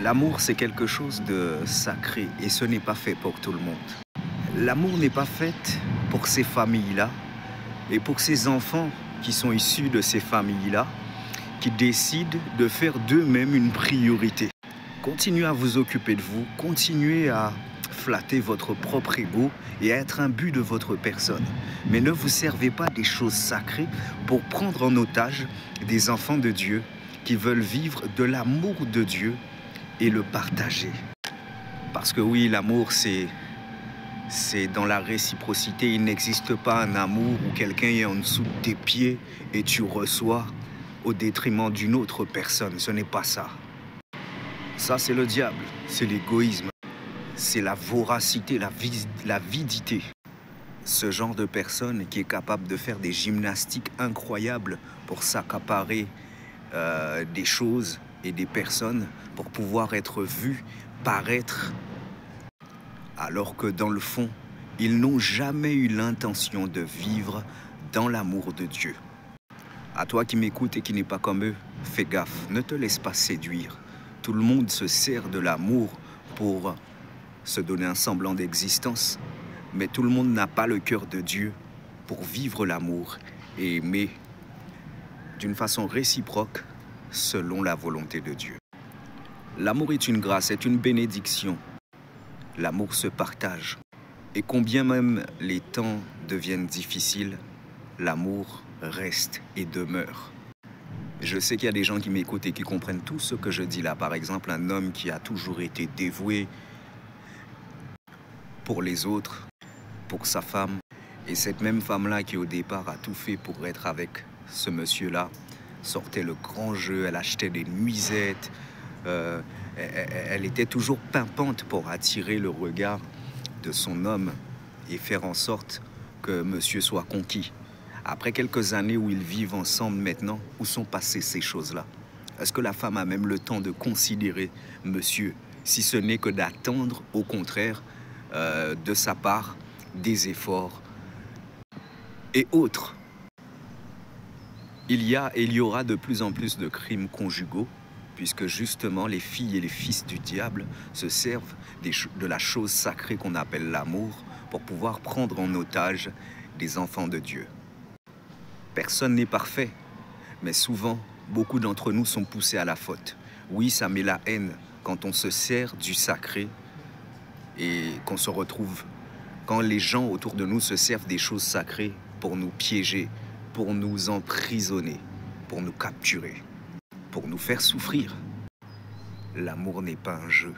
L'amour, c'est quelque chose de sacré et ce n'est pas fait pour tout le monde. L'amour n'est pas fait pour ces familles-là et pour ces enfants qui sont issus de ces familles-là, qui décident de faire d'eux-mêmes une priorité. Continuez à vous occuper de vous, continuez à flatter votre propre ego et à être un but de votre personne. Mais ne vous servez pas des choses sacrées pour prendre en otage des enfants de Dieu qui veulent vivre de l'amour de Dieu et le partager. Parce que oui, l'amour, c'est dans la réciprocité. Il n'existe pas un amour où quelqu'un est en dessous de tes pieds et tu reçois au détriment d'une autre personne. Ce n'est pas ça. Ça, c'est le diable, c'est l'égoïsme, c'est la voracité, l'avidité. Ce genre de personne qui est capable de faire des gymnastiques incroyables pour s'accaparer des choses et des personnes pour pouvoir être vus, paraître, alors que dans le fond, ils n'ont jamais eu l'intention de vivre dans l'amour de Dieu. À toi qui m'écoutes et qui n'es pas comme eux, fais gaffe, ne te laisse pas séduire. Tout le monde se sert de l'amour pour se donner un semblant d'existence, mais tout le monde n'a pas le cœur de Dieu pour vivre l'amour et aimer d'une façon réciproque selon la volonté de Dieu. L'amour est une grâce, est une bénédiction. L'amour se partage. Et combien même les temps deviennent difficiles, l'amour reste et demeure. Je sais qu'il y a des gens qui m'écoutent et qui comprennent tout ce que je dis là. Par exemple, un homme qui a toujours été dévoué pour les autres, pour sa femme. Et cette même femme-là qui au départ a tout fait pour être avec ce monsieur-là, sortait le grand jeu, elle achetait des nuisettes, elle était toujours pimpante pour attirer le regard de son homme et faire en sorte que monsieur soit conquis. Après quelques années où ils vivent ensemble maintenant, où sont passées ces choses-là? Est-ce que la femme a même le temps de considérer monsieur, si ce n'est que d'attendre, au contraire, de sa part, des efforts et autres? Il y a et il y aura de plus en plus de crimes conjugaux, puisque justement les filles et les fils du diable se servent de la chose sacrée qu'on appelle l'amour pour pouvoir prendre en otage des enfants de Dieu. Personne n'est parfait, mais souvent, beaucoup d'entre nous sont poussés à la faute. Oui, ça met la haine quand on se sert du sacré et qu'on se retrouve, quand les gens autour de nous se servent des choses sacrées pour nous piéger, pour nous emprisonner, pour nous capturer, pour nous faire souffrir. L'amour n'est pas un jeu.